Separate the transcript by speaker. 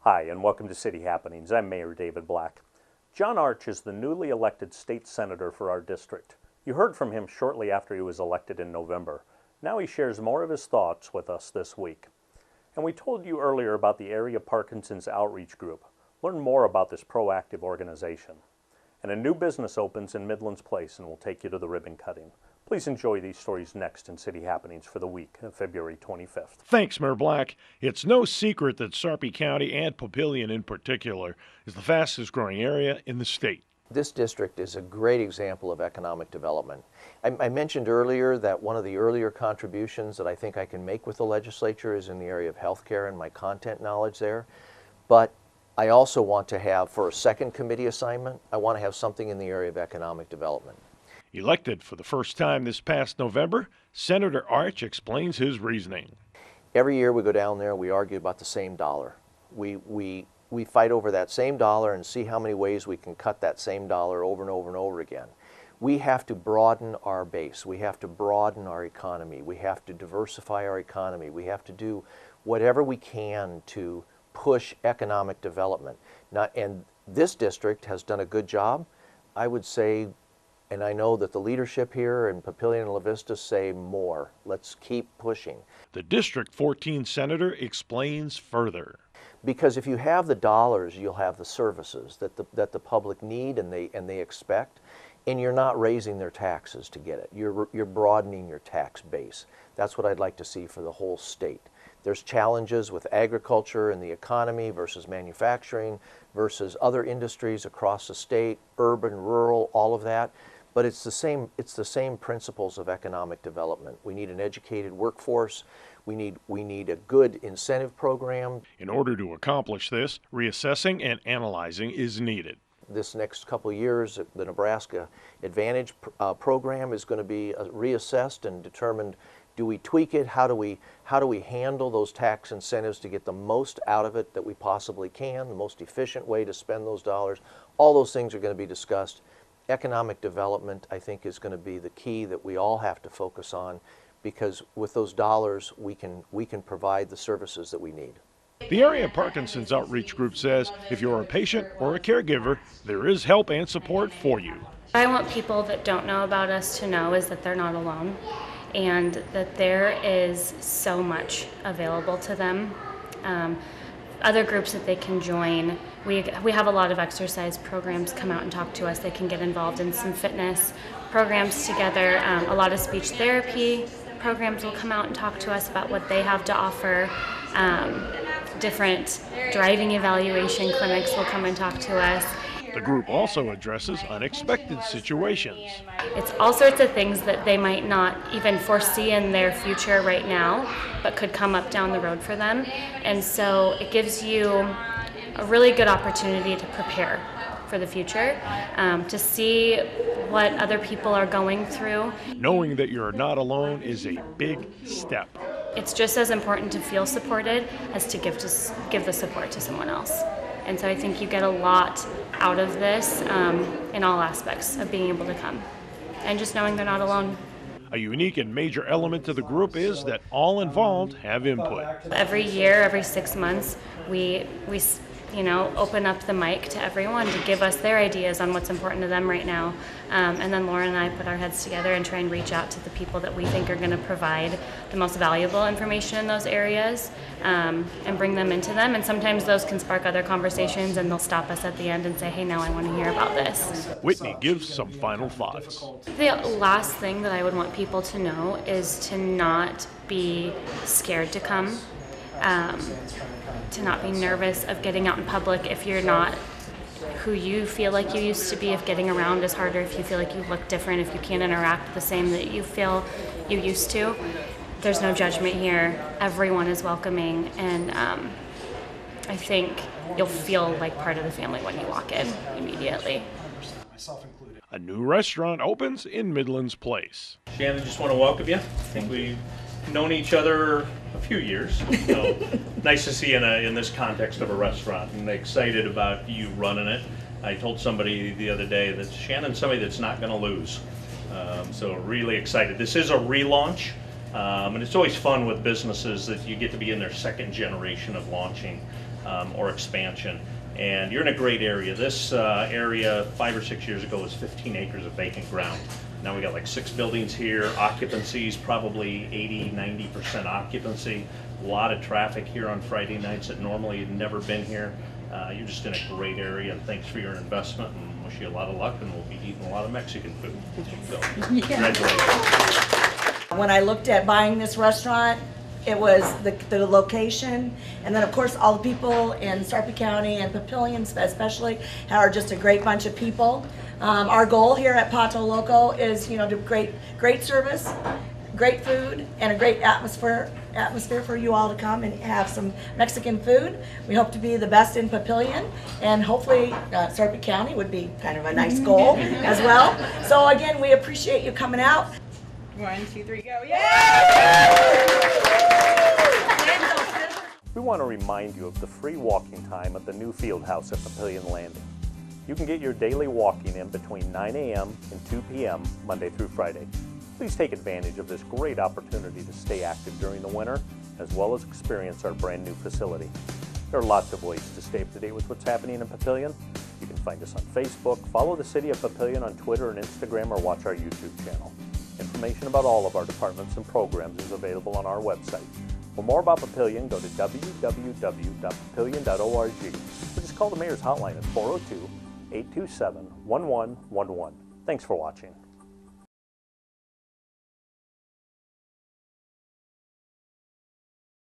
Speaker 1: Hi, and welcome to City Happenings. I'm Mayor David Black. John Arch is the newly elected state senator for our district. You heard from him shortly after he was elected in November. Now he shares more of his thoughts with us this week. And we told you earlier about the area Parkinson's outreach group. Learn more about this proactive organization. And a new business opens in Midlands Place and will take you to the ribbon cutting. Please enjoy these stories next in City Happenings for the week of February 25th.
Speaker 2: Thanks, Mayor Black. It's no secret that Sarpy County and Papillion in particular is the fastest growing area in the state.
Speaker 3: This district is a great example of economic development. I mentioned earlier that one of the earlier contributions that I think I can make with the legislature is in the area of healthcare and my content knowledge there. But I also want to have, for a second committee assignment, I want to have something in the area of economic development.
Speaker 2: Elected for the first time this past November, Senator Arch explains his reasoning.
Speaker 3: Every year we go down there, we argue about the same dollar. We fight over that same dollar and see how many ways we can cut that same dollar over and over and over again. We have to broaden our base. We have to broaden our economy. We have to diversify our economy. We have to do whatever we can to push economic development. And this district has done a good job. I would say, and I know that the leadership here in Papillion and La Vista say more. Let's keep pushing.
Speaker 2: The District 14 senator explains further.
Speaker 3: Because if you have the dollars, you'll have the services that the public need and they expect, and you're not raising their taxes to get it. You're broadening your tax base. That's what I'd like to see for the whole state. There's challenges with agriculture and the economy versus manufacturing versus other industries across the state, urban, rural, all of that. But it's the same principles of economic development. We need an educated workforce. We need a good incentive program.
Speaker 2: In order to accomplish this, reassessing and analyzing is needed.
Speaker 3: This next couple of years, the Nebraska Advantage program is going to be reassessed and determined. Do we tweak it? How do we handle those tax incentives to get the most out of it that we possibly can, the most efficient way to spend those dollars? All those things are going to be discussed. Economic development, I think, is going to be the key that we all have to focus on, because with those dollars, we can provide the services that we need.
Speaker 2: The area Parkinson's outreach group says if you're a patient or a caregiver, there is help and support for you.
Speaker 4: I want people that don't know about us to know is that they're not alone, and that there is so much available to them. Other groups that they can join. We have a lot of exercise programs come out and talk to us. They can get involved in some fitness programs together. A lot of speech therapy programs will come out and talk to us about what they have to offer. Different driving evaluation clinics will come and talk to us.
Speaker 2: The group also addresses unexpected situations.
Speaker 4: It's all sorts of things that they might not even foresee in their future right now, but could come up down the road for them. And so it gives you a really good opportunity to prepare for the future, to see what other people are going through.
Speaker 2: Knowing that you're not alone is a big step.
Speaker 4: It's just as important to feel supported as to give the support to someone else. And so I think you get a lot out of this in all aspects of being able to come. And just knowing they're not alone.
Speaker 2: A unique and major element to the group is that all involved have input.
Speaker 4: Every year, every 6 months, we open up the mic to everyone to give us their ideas on what's important to them right now. And then Lauren and I put our heads together and try and reach out to the people that we think are going to provide the most valuable information in those areas, and bring them into them. And sometimes those can spark other conversations, and they'll stop us at the end and say, hey, now I want to hear about this.
Speaker 2: Whitney gives some final thoughts.
Speaker 4: The last thing that I would want people to know is to not be scared to come. To not be nervous of getting out in public if you're not who you feel like you used to be, if getting around is harder, if you feel like you look different, if you can't interact the same that you feel you used to. There's no judgment here. Everyone is welcoming, and I think you'll feel like part of the family when you walk in immediately.
Speaker 2: A new restaurant opens in Midlands Place.
Speaker 1: Shannon, just want to welcome you. I think we've known each other a few years, so nice to see you in this context of a restaurant, and excited about you running it. I told somebody the other day that Shannon's somebody that's not going to lose, so really excited. This is a relaunch, and it's always fun with businesses that you get to be in their second generation of launching. or expansion. And you're in a great area. This area 5 or 6 years ago was 15 acres of vacant ground. Now we got like 6 buildings here. Occupancy's probably 80–90% occupancy. A lot of traffic here on Friday nights that normally had never been here. You're just in a great area, and thanks for your investment, and wish you a lot of luck, and we'll be eating a lot of Mexican food. So, congratulations.
Speaker 5: When I looked at buying this restaurant, it was the location, and then of course all the people in Sarpy County and Papillion especially are just a great bunch of people. Our goal here at Pato Loco is, you know, to great service, great food, and a great atmosphere for you all to come and have some Mexican food. We hope to be the best in Papillion, and hopefully Sarpy County would be kind of a nice goal as well. So again, we appreciate you coming out.
Speaker 6: 1, 2, 3, go! Yay!
Speaker 1: We want to remind you of the free walking time at the new field house at Papillion Landing. You can get your daily walking in between 9 a.m. and 2 p.m. Monday through Friday. Please take advantage of this great opportunity to stay active during the winter, as well as experience our brand new facility. There are lots of ways to stay up to date with what's happening in Papillion. You can find us on Facebook, follow the City of Papillion on Twitter and Instagram, or watch our YouTube channel. Information about all of our departments and programs is available on our website. For more about Papillion, go to www.papillion.org or just call the Mayor's Hotline at 402-827-1111. Thanks for watching.